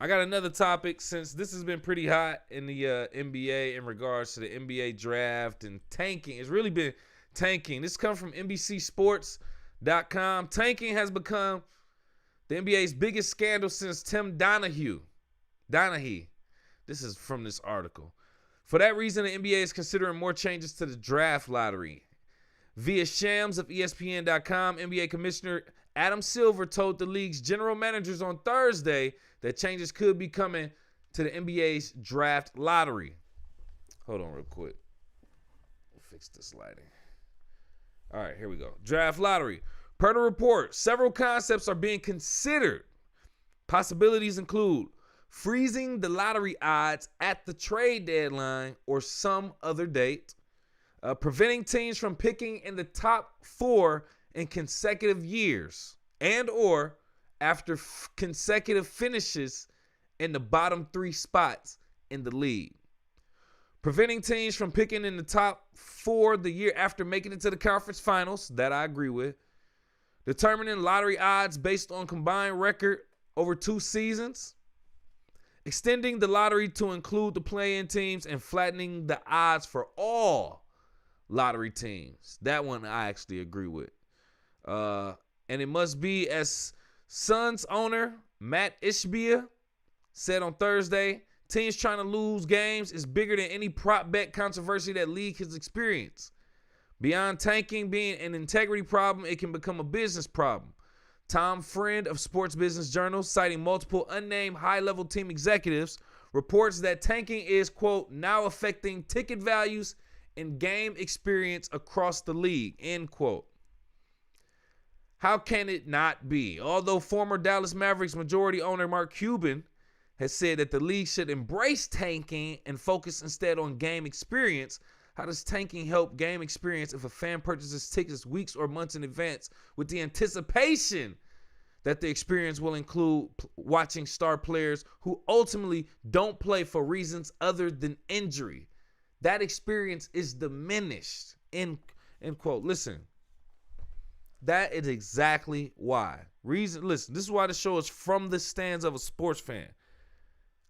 I got another topic since this has been pretty hot in the NBA in regards to the NBA draft and tanking. It's really been tanking. This comes from NBCSports.com. Tanking has become the NBA's biggest scandal since Tim Donaghy. This is from this article. For that reason, the NBA is considering more changes to the draft lottery. Via Shams of ESPN.com, NBA Commissioner Adam Silver told the league's general managers on Thursday that changes could be coming to the NBA's draft lottery. Hold on real quick. We'll fix this lighting. All right, here we go. Draft lottery. Per the report, several concepts are being considered. Possibilities include freezing the lottery odds at the trade deadline or some other date, preventing teams from picking in the top 4 in consecutive years and or after consecutive finishes in the bottom 3 spots in the league. Preventing teams from picking in the top 4 the year after making it to the conference finals, that I agree with. Determining lottery odds based on combined record over 2 seasons. Extending the lottery to include the play-in teams and flattening the odds for all lottery teams. That one I actually agree with. And it must be, as Suns owner Matt Ishbia said on Thursday, teams trying to lose games is bigger than any prop bet controversy that league has experienced. Beyond tanking being an integrity problem, it can become a business problem. Tom Friend of Sports Business Journal, citing multiple unnamed high-level team executives, reports that tanking is, quote, now affecting ticket values and game experience across the league, end quote. How can it not be? Although former Dallas Mavericks majority owner Mark Cuban has said that the league should embrace tanking and focus instead on game experience, how does tanking help game experience if a fan purchases tickets weeks or months in advance with the anticipation that the experience will include watching star players who ultimately don't play for reasons other than injury? That experience is diminished, end quote. Listen, that is exactly why. Listen, this is why the show is from the stands of a sports fan.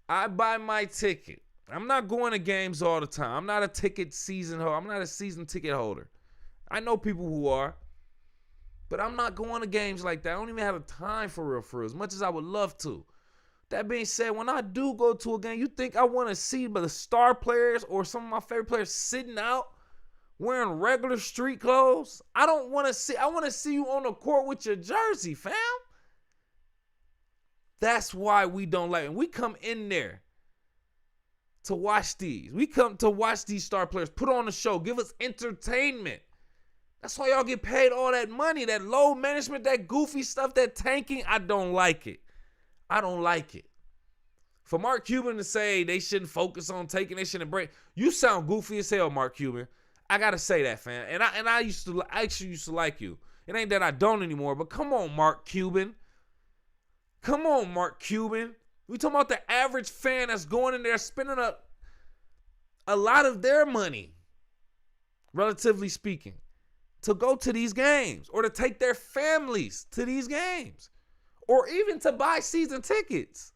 I buy my ticket. I'm not going to games all the time. I'm not a ticket season holder. I'm not a season ticket holder. I know people who are, but I'm not going to games like that. I don't even have the time for real, as much as I would love to. That being said, when I do go to a game, you think I want to see the star players or some of my favorite players sitting out wearing regular street clothes? I don't want to see. I want to see you on the court with your jersey, fam. That's why we don't like it. We come in there to watch these. We come to watch these star players put on a show, give us entertainment. That's why y'all get paid all that money, that low management, that goofy stuff, that tanking. I don't like it. I don't like it. For Mark Cuban to say they shouldn't focus on taking, they shouldn't break. You sound goofy as hell, Mark Cuban. I gotta say that, fam. And I actually used to like you. It ain't that I don't anymore, but come on, Mark Cuban. Come on, Mark Cuban. We talking about the average fan that's going in there spending a lot of their money, relatively speaking, to go to these games or to take their families to these games or even to buy season tickets.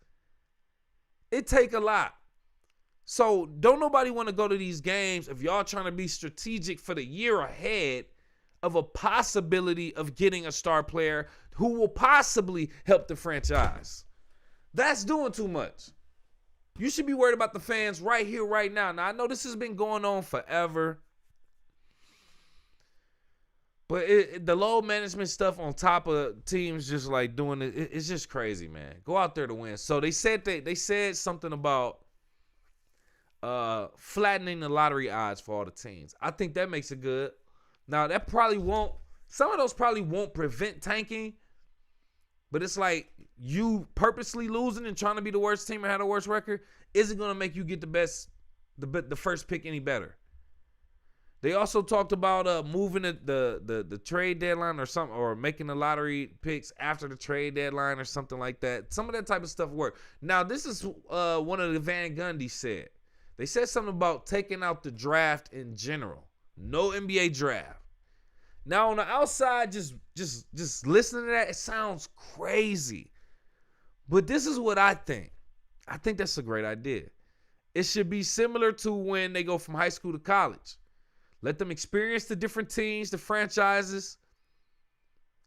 It take a lot. So don't nobody want to go to these games if y'all trying to be strategic for the year ahead of a possibility of getting a star player who will possibly help the franchise. That's doing too much. You should be worried about the fans right here, right now. Now, I know this has been going on forever, but the low management stuff on top of teams just like doing it, it's just crazy, man. Go out there to win. So they said something about flattening the lottery odds for all the teams. I think that makes it good. Now, that probably won't, some of those probably won't prevent tanking, but it's like you purposely losing and trying to be the worst team and have the worst record isn't going to make you get the first pick any better. They also talked about moving the trade deadline or something, or making the lottery picks after the trade deadline or something like that. Some of that type of stuff work. Now, this is one of the Van Gundy said. They said something about taking out the draft in general. No NBA draft. Now, on the outside, just listening to that, it sounds crazy. But this is what I think. I think that's a great idea. It should be similar to when they go from high school to college. Let them experience the different teams, the franchises,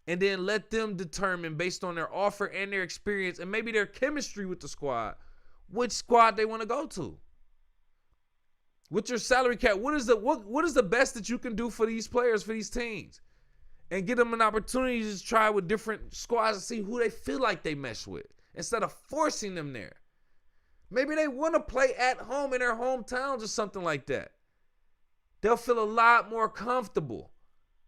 and then let them determine based on their offer and their experience and maybe their chemistry with the squad, which squad they want to go to. With your salary cap, what is the best that you can do for these players, for these teams? And give them an opportunity to try with different squads and see who they feel like they mesh with instead of forcing them there. Maybe they want to play at home in their hometowns or something like that. They'll feel a lot more comfortable,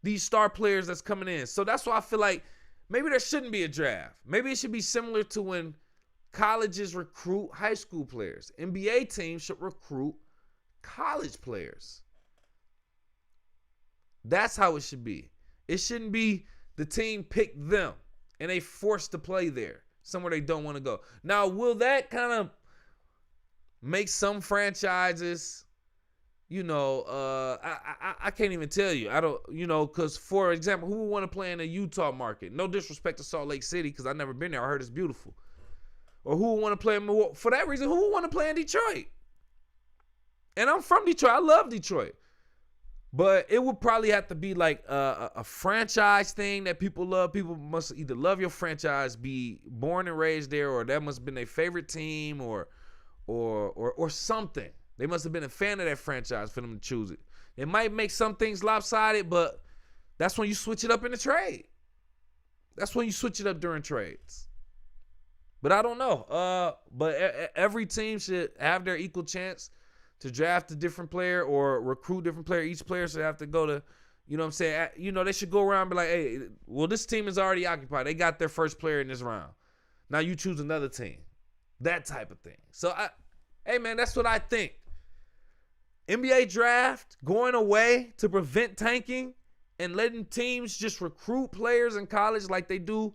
these star players that's coming in. So that's why I feel like maybe there shouldn't be a draft. Maybe it should be similar to when colleges recruit high school players. NBA teams should recruit college players. That's how it should be. It shouldn't be the team pick them and they forced to play there, somewhere they don't want to go. Now, will that kind of make some franchises, I can't even tell you. I don't, because for example, who would want to play in the Utah market? No disrespect to Salt Lake City because I've never been there. I heard it's beautiful. Or who would want to play in Milwaukee? For that reason, who would want to play in Detroit? And I'm from Detroit. I love Detroit. But it would probably have to be like a franchise thing that people love. People must either love your franchise, be born and raised there, or that must have been their favorite team, or something. They must have been a fan of that franchise for them to choose it. It might make some things lopsided, but that's when you switch it up in the trade. That's when you switch it up during trades. But I don't know. But every team should have their equal chance to draft a different player or recruit different player. Each player should have to go to, they should go around and be like, hey, well, this team is already occupied. They got their first player in this round. Now you choose another team. That type of thing. So, hey, man, that's what I think. NBA draft going away to prevent tanking and letting teams just recruit players in college like they do,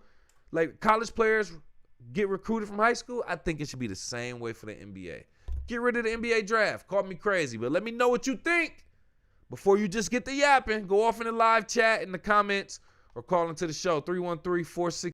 like college players get recruited from high school. I think it should be the same way for the NBA. Get rid of the NBA draft. Call me crazy, but let me know what you think before you just get the yapping. Go off in the live chat in the comments or call into the show 313-460